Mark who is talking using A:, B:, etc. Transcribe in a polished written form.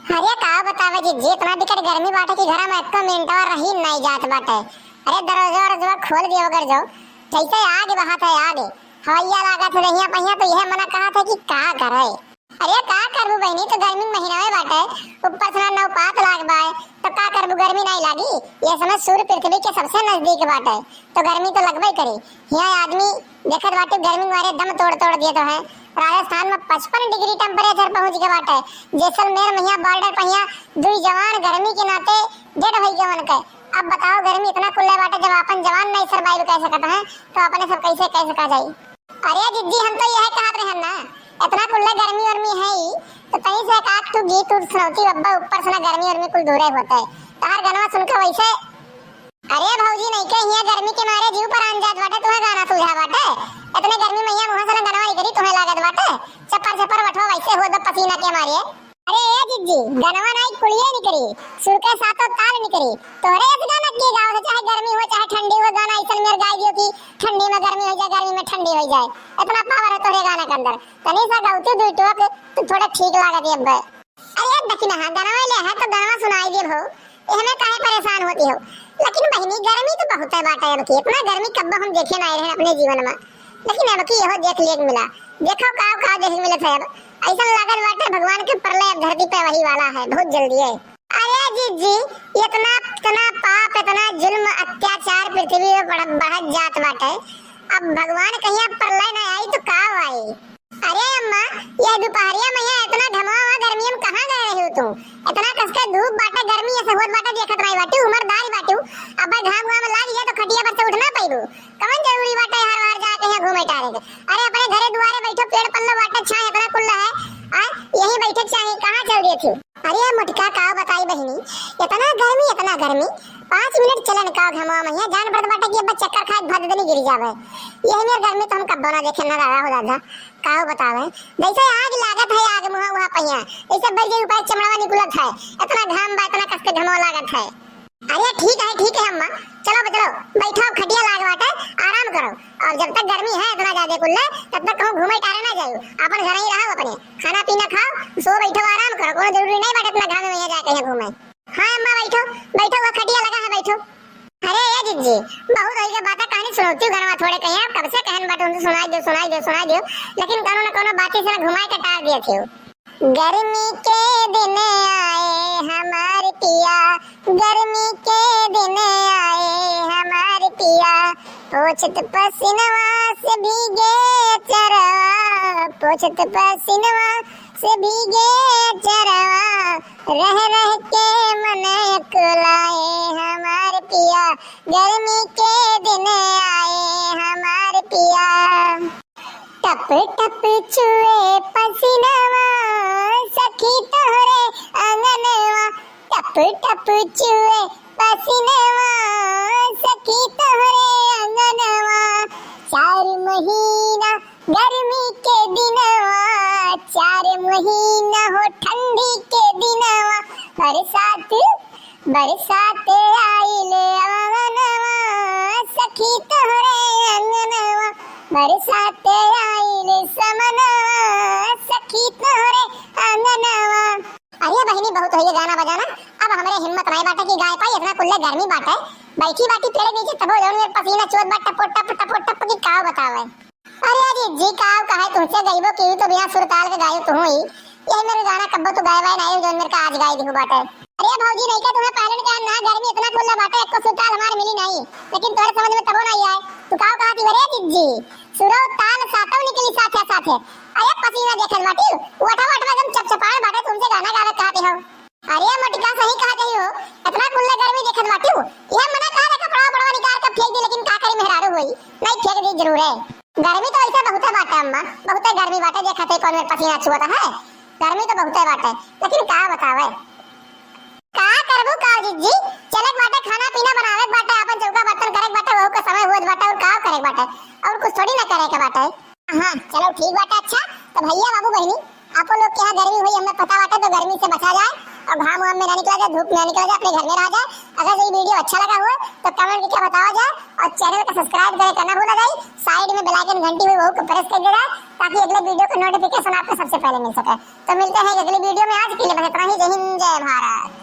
A: अरे का बतावे जी इतना बिकट गर्मी बाटे कि घर में एक मिनट और रही नहीं जात बाटे। अरे दरवाजा खोल दियो अगर जो कैसे आग बहात है आग हवैया लागत है रहिया पहिया तो यह मना कहा था कि का करे। अरे का करबू बहनी तो गर्मी महीना में बाटे ऊपर से नवपात लाग बाय तो का करबू गर्मी नहीं लागी। ये समय सूर्य पृथ्वी के सबसे नजदीक बाटे तो गर्मी तो लगबे करी। यहाँ आदमी देखत बाटे गर्मी मारे दम तोड़ तोड़ दिए तो है। राजस्थान में 55 डिग्री टेम्परेचर पहुंच गए बाटे। जैसलमेर में यहाँ बॉर्डर पर यहाँ दुई जवान गर्मी के नाते डेड हो गए उनके। अब बताओ गर्मी इतना कुल्ले बाटे जब अपन जवान नहीं सर्वाइव कर सकता है तो अपने सब कैसे कह सका जाए। अरे जिद्दी हम तो यह कहत रहे ना इतना कुल्ले गर्मी उर्मी है ही तो कहीं से एक तू गीत उठ सुनौती अब्बा ऊपर से ना गर्मी उर्मी कुल दूर होता है तार गाना सुनकर वैसे। अरे भौजी नहीं के यहाँ गर्मी के मारे जीव पर आन जात बाटे तुम्हें गाना सुझा बाटे। इतने गर्मी में यहाँ मुंह से ना गनवा करी तुम्हें लागत बाटे चप्पर चप्पर वठवा वैसे हो द पसीना के मारे। अरे ए जिज्जी गनवा नहीं कुलिए नहीं करी सुर के साथों ताल नहीं करी तोरे इस गाना के गाओ से चाहे गर्मी हो चाहे ठंडी हो गाना ऐसा मेरे गाय दियो कि ठंडी में गर्मी हो जाए गर्मी में ठंडी हो जाए इतना पावर है तोरे गाना के अंदर तनी सा गाउती दुई टोक तो थोड़ा ठीक लागत है अब। अरे दखिना हां गनवा ले है तो गनवा सुनाई दे भो हमें काहे परेशान होती हो। लेकिन बहनी गर्मी तो बहुत है बाटा अब की इतना गर्मी कब हम देखे ना रहे अपने जीवन में लेकिन अब की यहो देख लेक मिला देखो का देख मिलत है अब ऐसा लागत बाटे भगवान के प्रलय धरती पे वही वाला है बहुत जल्दी है। अरे जी इतना इतना पाप इतना जुल्म अत्याचार पृथ्वी पे बढ़त जात बाटे अब भगवान कहीं प्रलय न आई तो का आई। अरे अम्मा ये दोपहरिया में यहाँ इतना घमा हुआ गर्मी में कहाँ गए रही हो तुम इतना कसके धूप बाटे गर्मी ऐसे होत बाटे देखत रही बाटे उमरदार बाटे अब घाम घाम लाग गया तो खटिया पर से उठना पइबू कवन जरूरी बाटे हर बार जाके यहाँ घूमे टारे के। अरे अपने घरे दुआरे बैठो पेड़ पल्लो बाटे छाए इतना कुल्ला है आ यही बैठक चाहिए कहाँ चल रही थी। अरे मुटका का बताई बहनी इतना गर्मी 5 मिनट चलन का घमा में जान पड़त बाटे कि अब चक्कर खाए भददनी गिर जावे यही मेरे घर में तो हम कब ना देखे ना रहा हो दादा का बतावे जैसे आग लागत है आग मुहा वहां पहिया ऐसे बढ़ गई ऊपर चमड़ावा निकलत है इतना घाम बा इतना कस के घमो लागत है। अरे ठीक है अम्मा चलो बैठो खटिया लाग बाटे आराम करो और जब तक गर्मी है इतना ज्यादा कुल्ले तब तक कहूं घूमे टारे ना जाओ अपन घर ही रहो अपने खाना पीना खाओ सो बैठो आराम करो कोनो जरूरी नहीं बाटे इतना घाम में जाके यहाँ घूमे। हां अम्मा बैठो वो खटिया लगा है बैठो। अरे ये जिज्जी बहुत होई के बात कहानी सुनौती हूं घरवा थोड़े कहीं कब से कहन बाटे उनको सुनाई दो लेकिन कोनो न कोनो बात से घुमाए के टाल दिए थे। गर्मी के दिन आए हमारे पिया गर्मी के दिन आए हमारे पिया पोछत पसीनवा से भीगे चरवा पोछत पसीनवा से भीगे चरवा रह के मन कुलाए हमारे पिया गर्मी के दिन आए हमारे पिया। टप टप चुए पसीनवा सखी तोरे आंगनवा टप टप चुए पसीनवा सखी तोरे आंगनवा 4 महीना गर्मी के दिनवा 4 महीना हो ठंडी के दिनवा बरसात आइले आंगनवा सखी तोरे आंगनवा बरसात आइले समनवा सखी तोरे आंगनवा। अरे बहनी बहुत होई गाना बजाना अब हमरे हिम्मत नहीं बाटे कि गाय पाई इतना कुल्ले गर्मी बाटे बैठी पेड़ नीचे तबो जौन मेरे पसीना चोत बाट टप की काव बतावे। अरे जी काव कहे तुमसे गईबो की तो बिना सुर ताल के गायो तू ही यही मेरे गाना कब्बो तो गाय नहीं जौन मेरे का आज गाय दिखो बाटे। अरे भौजी नहीं का तुम्हें पहले क्या ना गर्मी इतना कुल्ला बाटे एक को सुर ताल हमारे मिली नहीं लेकिन तोरे समझ में तबो नहीं आए तू काव कहती बरे जी सुरो ताल सातों निकली साथे अरे पसीना देखल बाटी वठा एकदम चपचपाए बाटे तुमसे गाना गावे कहते हो। अरे मटिका सही कहते हो इतना कुल्ला गर्मी देखल बाटी यह मना कहा कपड़ा बड़वा निकाल के फेंक दे लेकिन का करी मेहरारू होई नहीं फेंक दी जरूर है। गर्मी तो ऐसे बहुत बाटे अम्मा बहुत गर्मी बाटे देखते कौन मेरे पसीना छुआता है गर्मी तो बहुत बाटे लेकिन का बतावे का करबू का जिज्जी चलक बाटे खाना पीना बनावे बाटे अपन चौका बर्तन करे बाटे वो का समय होत बाटे और का करे बाटे और कुछ थोड़ी ना करे के बाटे। हां चलो ठीक बाटे अच्छा तो भैया बाबू बहनी आप लोग क्या गर्मी हुई हमें पता बाटे तो गर्मी से बचा जाए और घाम वाम में ना निकला जाए, धूप में ना निकला जाए, अपने घर में रह जाए। अगर ये वीडियो अच्छा लगा हुआ तो कमेंट करके बताया जाए और चैनल को सब्सक्राइब करना भूला जाए। साइड में बेल आइकन घंटी हुई वो प्रेस कर दे जाए ताकि अगले वीडियो का नोटिफिकेशन आपको सबसे पहले मिल सके। तो मिलते हैं अगली वीडियो में, आज के लिए बस इतना ही। जय हिंद जय भारत।